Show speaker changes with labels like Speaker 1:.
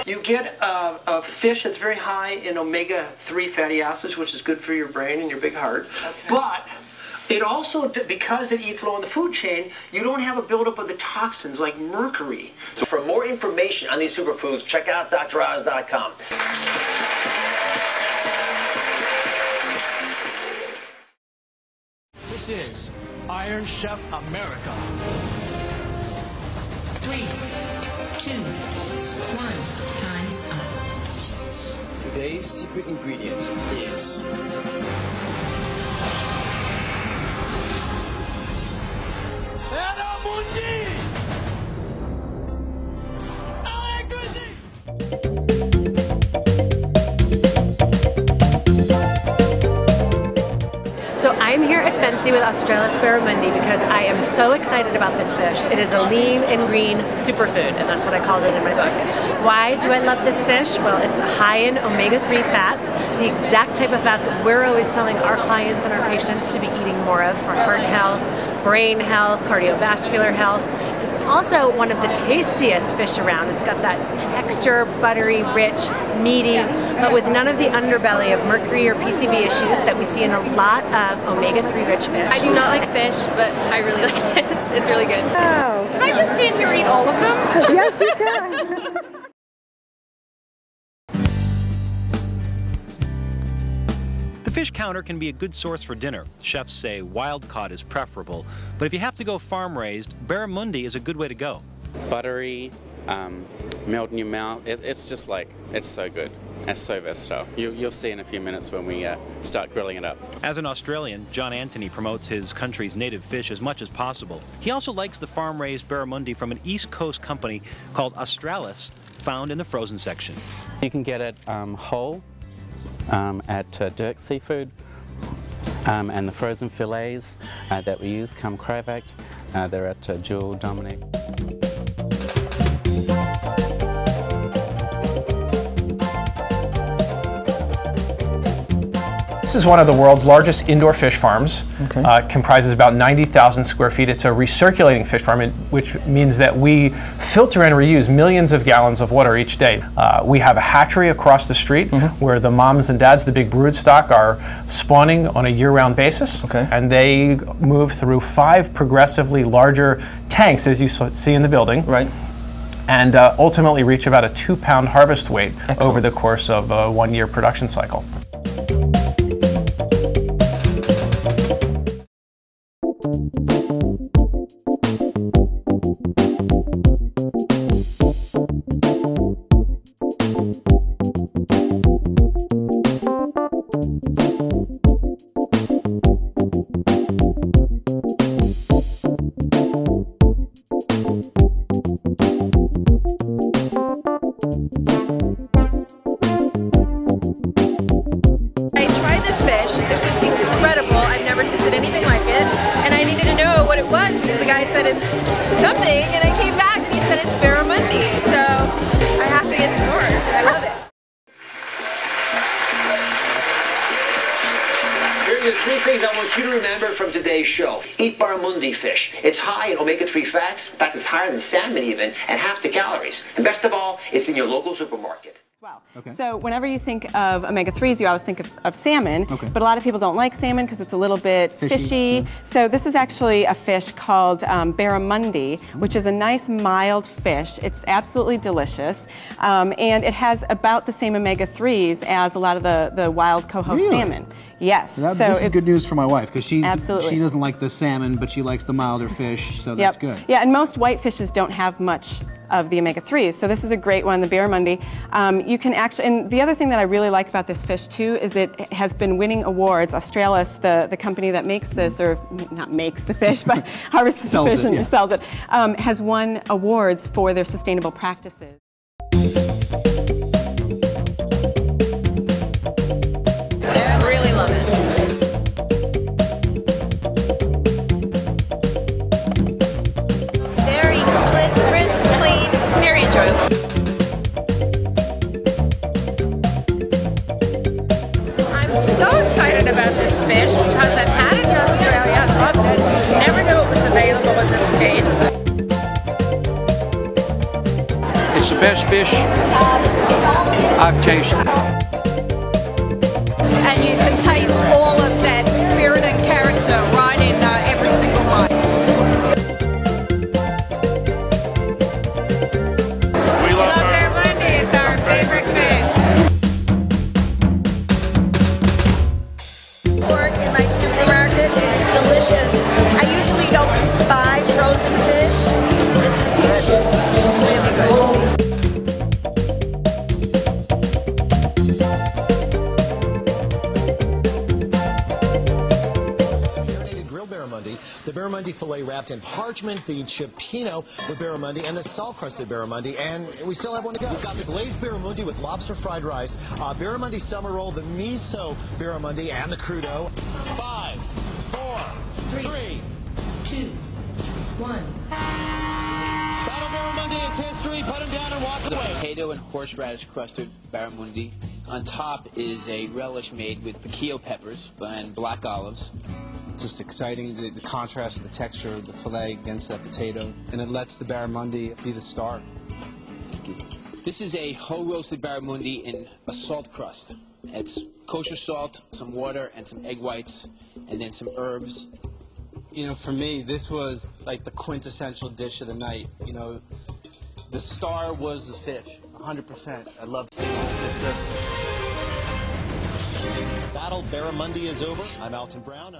Speaker 1: You get a fish that's very high in omega-3 fatty acids, which is good for your brain and your big heart. Okay. But it also, because it eats low in the food chain, you don't have a buildup of the toxins like mercury.
Speaker 2: So for more information on these superfoods, check out droz.com.
Speaker 3: This is Iron Chef America.
Speaker 4: 3, 2, 1, time's up.
Speaker 5: Today's secret ingredient is
Speaker 3: Barramundi!
Speaker 6: So I'm here at Fancy with Australis Barramundi because I am so excited about this fish. It is a lean and green superfood, and that's what I called it in my book. Why do I love this fish? Well, it's high in omega-3 fats, the exact type of fats that we're always telling our clients and our patients to be eating more of for heart health, brain health, cardiovascular health. It's also one of the tastiest fish around. It's got that texture, buttery, rich, meaty, but with none of the underbelly of mercury or PCB issues that we see in a lot of omega-3 rich fish.
Speaker 7: I do not like fish, but I really like this. It's really good.
Speaker 6: Oh.
Speaker 7: Can I just stand here and eat all of them?
Speaker 6: Yes, you can.
Speaker 8: The fish counter can be a good source for dinner. Chefs say wild caught is preferable, but if you have to go farm raised, barramundi is a good way to go.
Speaker 9: Buttery, melt in your mouth. It's just like, it's so good. It's so versatile. You'll see in a few minutes when we start grilling it up.
Speaker 8: As an Australian, John Anthony promotes his country's native fish as much as possible. He also likes the farm-raised barramundi from an East Coast company called Australis, found in the frozen section.
Speaker 9: You can get it whole at Dirk Seafood, and the frozen fillets that we use come cryovac. They're at Jewel, Dominic.
Speaker 10: This is one of the world's largest indoor fish farms. Okay. Comprises about 90,000 square feet. It's a recirculating fish farm, which means that we filter and reuse millions of gallons of water each day. We have a hatchery across the street where the moms and dads, the big brood stock, are spawning on a year-round basis. Okay. And they move through 5 progressively larger tanks, as you see in the building. Right. And ultimately reach about a 2-pound harvest weight. Excellent. Over the course of a 1-year production cycle.
Speaker 11: Something, and I came back and he said it's barramundi, so I have to get some more. I love it.
Speaker 2: Here are the 3 things I want you to remember from today's show. Eat barramundi fish. It's high in omega-3 fats. In fact, it's higher than salmon even, and half the calories. And best of all, it's in your local supermarket.
Speaker 12: Wow. Okay. So whenever you think of omega-3s, you always think of salmon, but a lot of people don't like salmon because it's a little bit fishy. So this is actually a fish called barramundi, which is a nice mild fish. It's absolutely delicious, and it has about the same omega-3s as a lot of the wild coho salmon. Yes.
Speaker 13: So this is good news for my wife because she doesn't like the salmon, but she likes the milder fish, so that's good.
Speaker 12: Yeah, and most white fishes don't have much of the omega-3s. So this is a great one, the barramundi. You can actually, and the other thing that I really like about this fish too is it has been winning awards. Australis, the company that makes this, or not makes the fish, but harvests the fish and sells it, has won awards for their sustainable practices.
Speaker 6: I really love it.
Speaker 11: Very crisp, clean, very enjoyable. I'm so excited about this fish because I've had it in Australia, I loved it, never knew it was available in the States.
Speaker 13: It's the best fish
Speaker 14: occasion.
Speaker 15: And you can taste all of that spirit and character right in every single bite.
Speaker 16: We love Barramundi. It's our favorite fish.
Speaker 17: Pork in my supermarket. It is delicious. I usually don't buy frozen fish. This is good. It's really good.
Speaker 18: The barramundi fillet wrapped in parchment, the cioppino with barramundi, and the salt-crusted barramundi. And we still have one to go. We've got the glazed barramundi with lobster fried rice, barramundi summer roll, the miso barramundi, and the crudo. 5, 4, 3,
Speaker 4: 2, 1.
Speaker 18: Battle barramundi is history. Put him down and walk away.
Speaker 5: Potato and horseradish crusted barramundi. On top is a relish made with piquillo peppers and black olives.
Speaker 19: It's just exciting, the contrast of the texture of the filet against that potato, and it lets the barramundi be the star.
Speaker 5: This is a whole roasted barramundi in a salt crust. It's kosher salt, some water, and some egg whites, and then some herbs.
Speaker 19: You know, for me, this was like the quintessential dish of the night. You know, the star was the fish, 100%. I love seeing this.
Speaker 18: Battle barramundi is over. I'm Alton Brown.